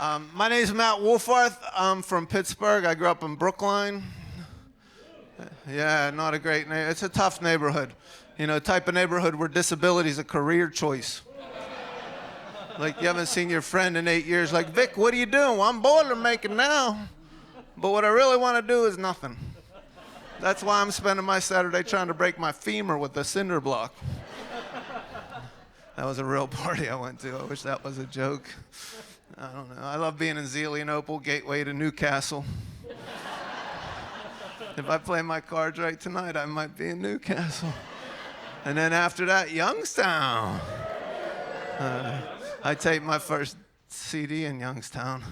My name is Matt Wolfie. I'm from Pittsburgh. I grew up in Brookline. Yeah, not a great neighborhood. It's a tough neighborhood. You know, type of neighborhood where disability is a career choice. Like you haven't seen your friend in 8 years. Like, Vic, what are you doing? Well, I'm boiler making now. But what I really want to do is nothing. That's why I'm spending my Saturday trying to break my femur with a cinder block. That was a real party I went to. I wish that was a joke. I don't know. I love being in Zelienople, gateway to Newcastle. If I play my cards right tonight, I might be in Newcastle. And then after that, Youngstown. I taped my first CD in Youngstown,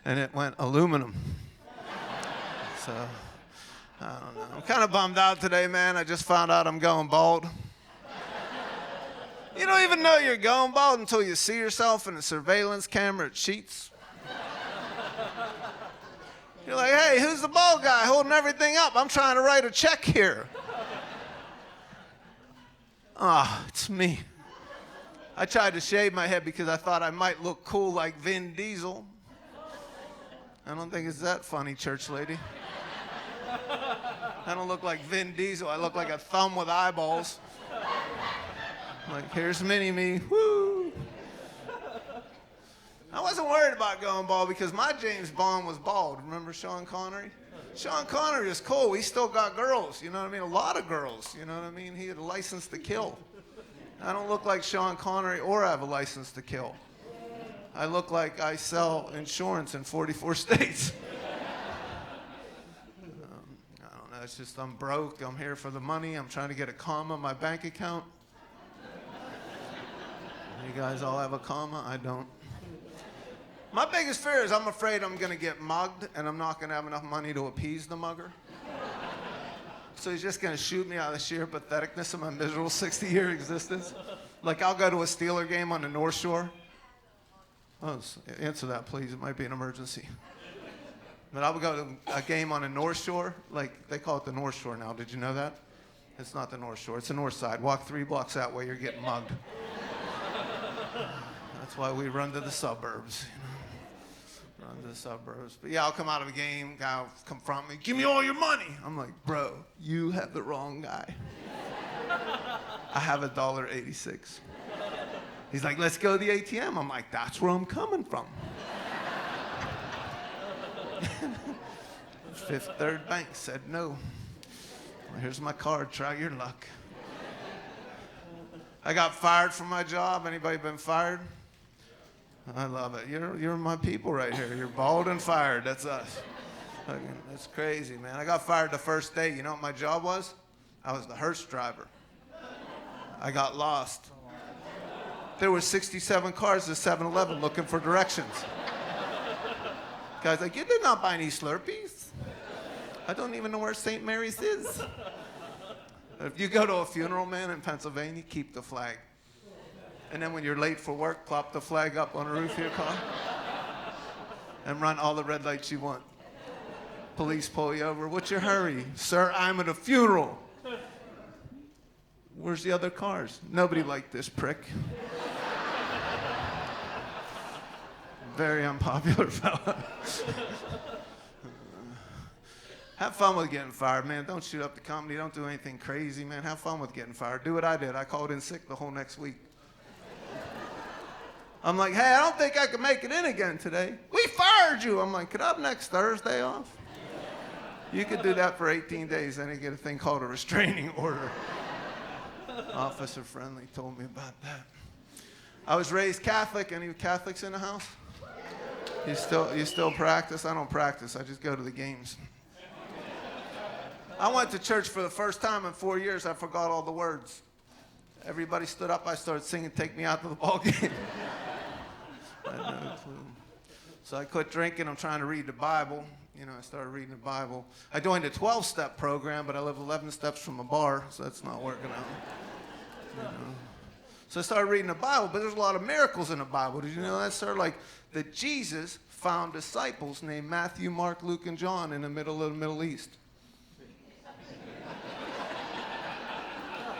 and it went aluminum. So, I don't know. I'm kind of bummed out today, man. I just found out I'm going bald. You don't even know you're going bald until you see yourself in a surveillance camera at Sheetz. You're like, hey, who's the bald guy holding everything up? I'm trying to write a check here. It's me. I tried to shave my head because I thought I might look cool like Vin Diesel. I don't think it's that funny, church lady. I don't look like Vin Diesel. I look like a thumb with eyeballs. Like, here's Mini-Me, woo! I wasn't worried about going bald because my James Bond was bald. Remember Sean Connery? Sean Connery is cool. He still got girls, you know what I mean? A lot of girls, you know what I mean? He had a license to kill. I don't look like Sean Connery or have a license to kill. I look like I sell insurance in 44 states. I don't know, it's just I'm broke. I'm here for the money. I'm trying to get a comma in my bank account. You guys all have a comma? I don't. My biggest fear is I'm afraid I'm going to get mugged and I'm not going to have enough money to appease the mugger. So he's just going to shoot me out of the sheer patheticness of my miserable 60-year existence. Like I'll go to a Steeler game on the North Shore. Oh, answer that, please. It might be an emergency. But I would go to a game on the North Shore. Like they call it the North Shore now. Did you know that? It's not the North Shore. It's the North Side. Walk 3 blocks that way, you're getting mugged. That's why we run to the suburbs, you know. Run to the suburbs. But yeah, I'll come out of a game, guy will confront me, give me all your money. I'm like, bro, you have the wrong guy. I have $1.86. He's like, let's go to the ATM. I'm like, that's where I'm coming from. Fifth Third Bank said no. Well, here's my card, try your luck. I got fired from my job. Anybody been fired? I love it. You're my people right here. You're bald and fired. That's us. That's crazy, man. I got fired the first day. You know what my job was? I was the hearse driver. I got lost. There were 67 cars at 7-Eleven looking for directions. Guy's like, you did not buy any Slurpees? I don't even know where St. Mary's is. If you go to a funeral, man, in Pennsylvania, keep the flag. And then when you're late for work, plop the flag up on the roof of your car and run all the red lights you want. Police pull you over. What's your hurry? Sir, I'm at a funeral. Where's the other cars? Nobody liked this prick. Very unpopular fella. Have fun with getting fired, man. Don't shoot up the company. Don't do anything crazy, man. Have fun with getting fired. Do what I did. I called in sick the whole next week. I'm like, hey, I don't think I can make it in again today. We fired you. I'm like, could I have next Thursday off? You could do that for 18 days, then you get a thing called a restraining order. Officer Friendly told me about that. I was raised Catholic. Any Catholics in the house? You still practice? I don't practice. I just go to the games. I went to church for the first time in 4 years. I forgot all the words. Everybody stood up. I started singing, Take Me Out to the Ball Game. I had no clue. So I quit drinking. I'm trying to read the Bible. You know, I started reading the Bible. I joined a 12-step program, but I live 11 steps from a bar, so that's not working out. You know. So I started reading the Bible, but there's a lot of miracles in the Bible. Did you know that, sir? Like that Jesus found disciples named Matthew, Mark, Luke, and John in the middle of the Middle East.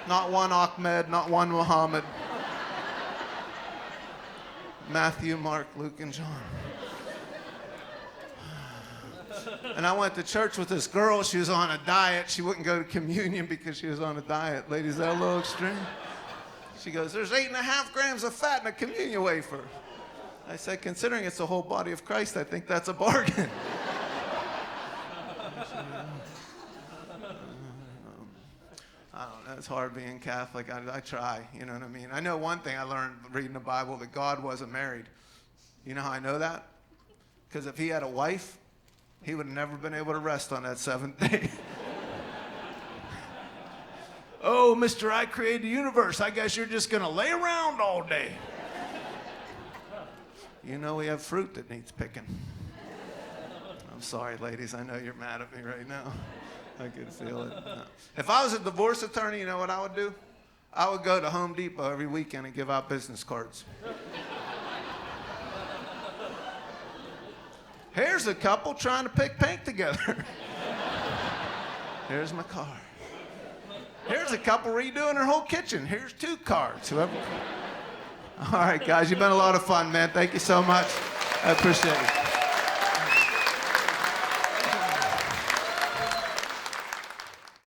Not one Ahmed, not one Muhammad. Matthew, Mark, Luke, and John. And I went to church with this girl. She was on a diet. She wouldn't go to communion because she was on a diet. Ladies, is that a little extreme? She goes, there's 8.5 grams of fat in a communion wafer. I said, considering it's the whole body of Christ, I think that's a bargain. I don't know, it's hard being Catholic. I try, you know what I mean? I know one thing I learned reading the Bible, that God wasn't married. You know how I know that? Because if he had a wife, he would have never been able to rest on that 7th day. Oh, mister, I created the universe. I guess you're just going to lay around all day. You know we have fruit that needs picking. I'm sorry, ladies. I know you're mad at me right now. I can feel it. No. If I was a divorce attorney, you know what I would do? I would go to Home Depot every weekend and give out business cards. Here's a couple trying to pick paint together. Here's my car. Here's a couple redoing their whole kitchen. Here's 2 cards. Whoever. All right, guys, you've been a lot of fun, man. Thank you so much. I appreciate it.